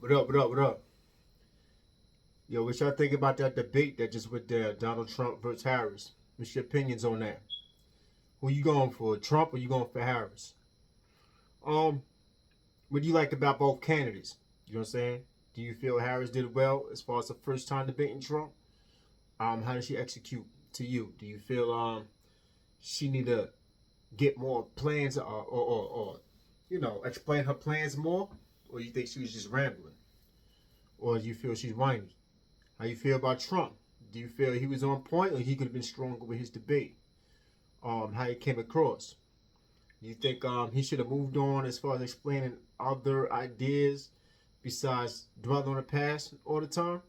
What up? What up? What up? Yo, what y'all think about that debate that just went there, Donald Trump versus Harris? What's your opinions on that? Who you going for, Trump or you going for Harris? Um, what do you like about both candidates? You know what I'm saying? Do you feel Harris did well as far as the first time debating Trump? How did she execute to you? Do you feel she need to get more plans or explain her plans more, or you think she was just rambling, or do you feel she's whiny? How you feel about Trump? Do you feel he was on point, or he could have been stronger with his debate? How he came across? Do you think he should have moved on as far as explaining other ideas besides dwelling on the past all the time?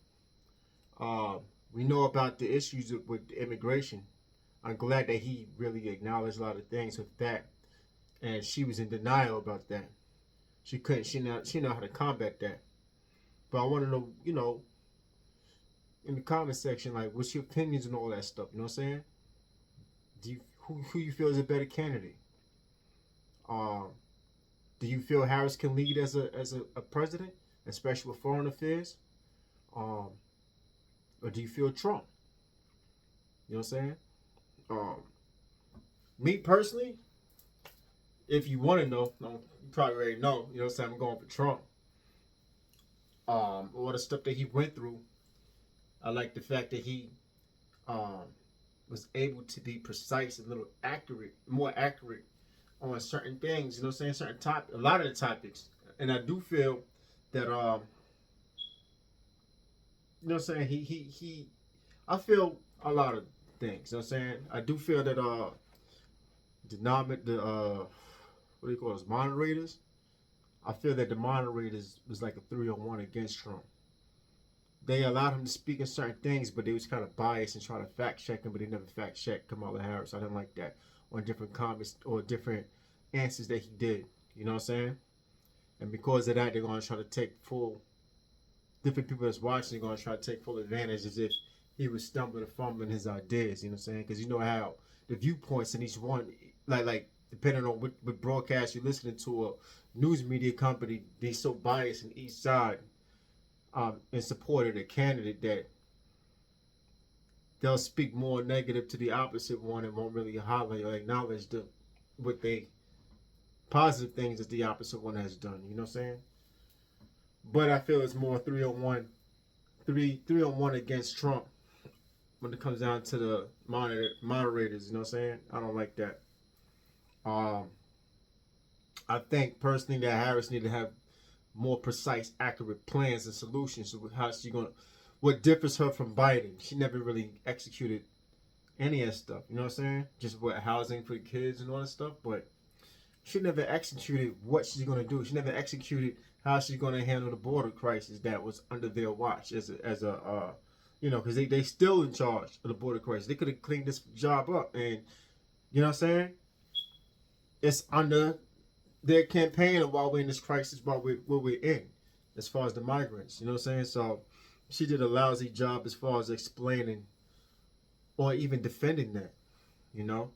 Uh, we know about the issues with immigration. I'm glad that he really acknowledged a lot of things with that, and she was in denial about that. She couldn't. She know how to combat that. But I want to know, in the comment section, like, what's your opinions on all that stuff? You know what I'm saying? Who you feel is a better candidate? Um, do you feel Harris can lead as a president, especially with foreign affairs? Um, or do you feel Trump? You know what I'm saying? Um, me personally, if you want to know, you probably already know. You know what I'm saying? I'm going for Trump. All the stuff that he went through, I like the fact that he um, was able to be precise, a little accurate, more accurate on certain things. You know what I'm saying? A lot of the topics, and I do feel that you know what I'm saying? He I feel a lot of things. You know what I'm saying? I do feel that the what do you call those moderators? I feel that the moderators was like a 3-on-1 against Trump. They allowed him to speak in certain things, but they was kind of biased and trying to fact check him, but they never fact checked Kamala Harris. I didn't like that on different comments or different answers that he did. You know what I'm saying? And because of that, they're going to try to take full, different people that's watching are going to try to take full advantage as if he was stumbling and fumbling his ideas. You know what I'm saying? Because you know how the viewpoints in each one, like depending on what broadcast you're listening to or news media company, they so biased in each side in support of the candidate that they'll speak more negative to the opposite one and won't really highlight or acknowledge what they positive things that the opposite one has done. You know what I'm saying? But I feel it's more 3-on-1, 3-on-1 against Trump when it comes down to the moderators. You know what I'm saying? I don't like that. Um, I think personally that Harris need to have more precise, accurate plans and solutions to how she gonna. What differs her from Biden? She never really executed any of that stuff. You know what I'm saying? Just what housing for the kids and all that stuff, but she never executed what she's gonna do. She never executed how she's gonna handle the border crisis that was under their watch because they still in charge of the border crisis. They could have cleaned this job up, and you know what I'm saying? It's under their campaign of while we're in this crisis, while we're in, as far as the migrants. You know what I'm saying? So she did a lousy job as far as explaining or even defending that. You know,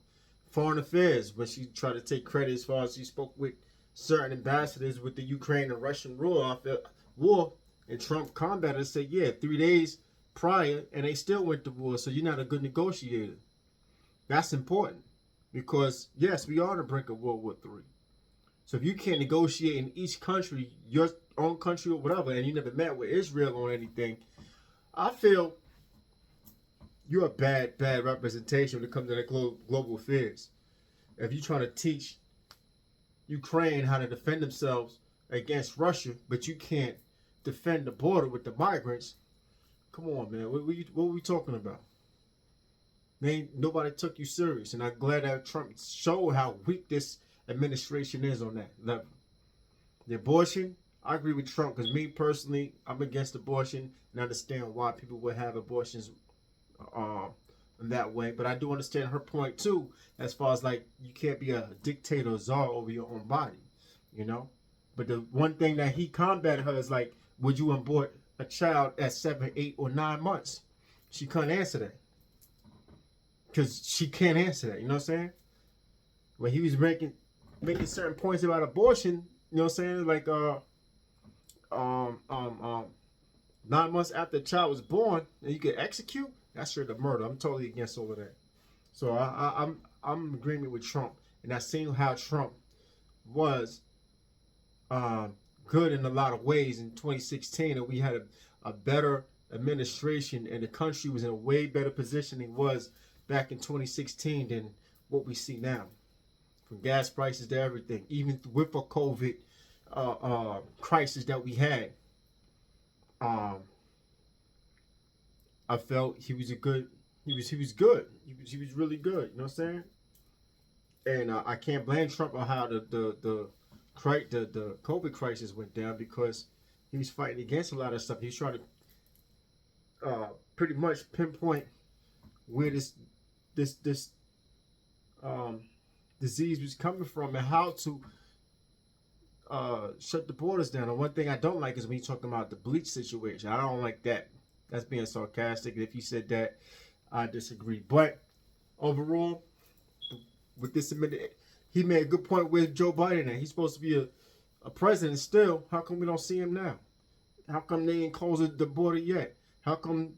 foreign affairs, when she tried to take credit as far as she spoke with certain ambassadors with the Ukraine and Russian war, and Trump combated and said, yeah, 3 days prior, and they still went to war. So you're not a good negotiator. That's important because yes, we are on the brink of World War III. So if you can't negotiate in each country, your own country or whatever, and you never met with Israel on anything, I feel you're a bad representation when it comes to that global affairs. If you're trying to teach Ukraine how to defend themselves against Russia, but you can't defend the border with the migrants, come on, man. What are we talking about? Nobody took you serious, and I'm glad that Trump showed how weak this administration is on that level. The abortion, I agree with Trump because me personally, I'm against abortion and I understand why people would have abortions in that way. But I do understand her point too, as far as like you can't be a dictator or czar over your own body, you know. But the one thing that he combated her is like, would you abort a child at 7, 8, or 9 months? She couldn't answer that because she can't answer that. You know what I'm saying? When he was making certain points about abortion, you know what I'm saying? Like 9 months after the child was born, and you can execute, that's straight up murder. I'm totally against all of that. So I'm in agreement with Trump, and I seen how Trump was good in a lot of ways in 2016, and we had a better administration, and the country was in a way better position than it was back in 2016 than what we see now. From gas prices to everything, even with a COVID crisis that we had, I felt he was good. He was good. He was really good. You know what I'm saying? And I can't blame Trump on how the COVID crisis went down, because he was fighting against a lot of stuff. He was trying to pretty much pinpoint where this disease was coming from and how to shut the borders down. And one thing I don't like is when you talking about the bleach situation. I don't like that. That's being sarcastic. If you said that, I disagree. But overall, with this amendment, he made a good point with Joe Biden. And he's supposed to be a president still. How come we don't see him now? How come they ain't closed the border yet? How come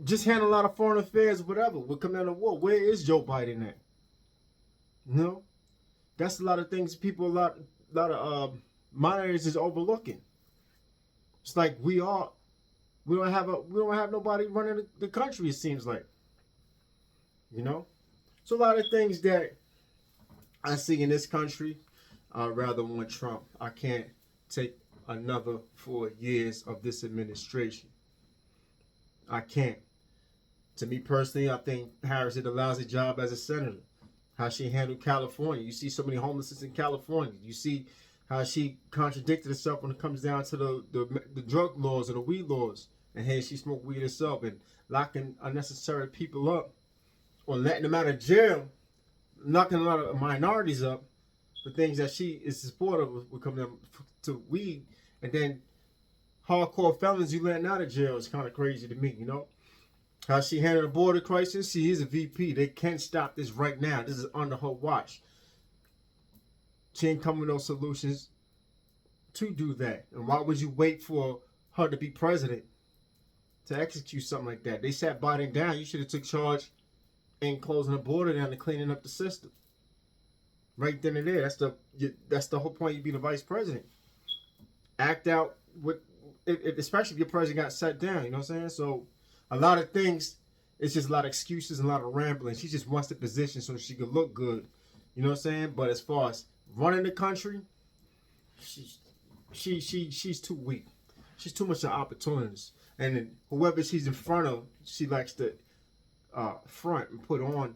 just handle a lot of foreign affairs, whatever? We're coming out of war. Where is Joe Biden at? No, that's a lot of things. People, a lot of minors is overlooking. It's like we don't have nobody running the country. It seems like, you know. So a lot of things that I see in this country, I rather want Trump. I can't take another 4 years of this administration. I can't. To me personally, I think Harris did a lousy job as a senator. How she handled California. You see so many homelessness in California. You see how she contradicted herself when it comes down to the drug laws or the weed laws. And hey, she smoked weed herself, and locking unnecessary people up or letting them out of jail, locking a lot of minorities up for things that she is supportive of when it comes down to weed. And then hardcore felons you letting out of jail is kind of crazy to me, you know? How she handled the border crisis. She is a VP. They can't stop this right now. This is under her watch. She ain't coming with no solutions to do that. And why would you wait for her to be president to execute something like that? They sat Biden down. You should have took charge in closing the border down and cleaning up the system. Right then and there. That's the whole point. You be the vice president. Act out with, especially if your president got sat down. You know what I'm saying? So a lot of things, it's just a lot of excuses and a lot of rambling. She just wants the position so she could look good. You know what I'm saying? But as far as running the country, she's too weak. She's too much of an opportunist. And then whoever she's in front of, she likes to front and put on,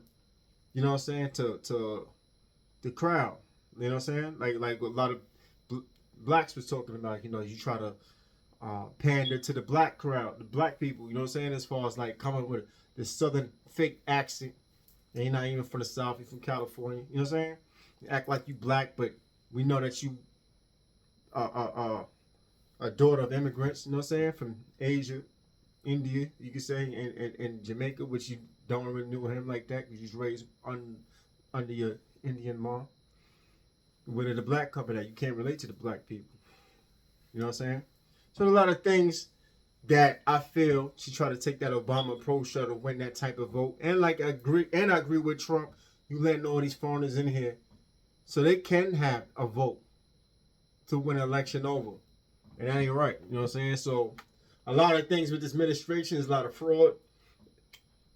you know what I'm saying, to the crowd. You know what I'm saying? Like a lot of blacks was talking about, you know, you try to pander to the black crowd, the black people, you know what I'm saying, as far as like coming with this southern fake accent. And you're not even from the South, you're from California, you know what I'm saying? You act like you black, but we know that you a daughter of immigrants, you know what I'm saying, from Asia, India, you could say, and Jamaica, which you don't really know him like that because you was raised under your Indian mom. With the black couple that you can't relate to the black people. You know what I'm saying? So a lot of things that I feel she tried to take that Obama approach to win that type of vote. And like I agree with Trump, you letting all these foreigners in here so they can have a vote to win an election over. And that ain't right. You know what I'm saying? So a lot of things with this administration is a lot of fraud.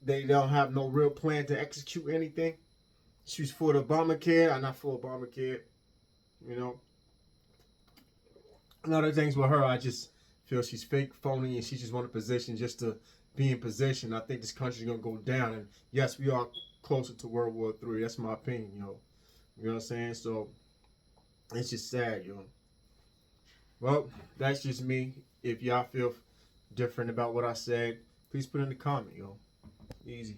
They don't have no real plan to execute anything. She's for the Obamacare. I'm not for Obamacare. You know, a lot of things with her, I just feel she's fake, phony, and she just want a position just to be in position. I think this country's gonna go down, and yes, we are closer to World War III. That's my opinion, yo. You know what I'm saying? So it's just sad, yo. Well, that's just me. If y'all feel different about what I said, please put in the comment, yo. Easy.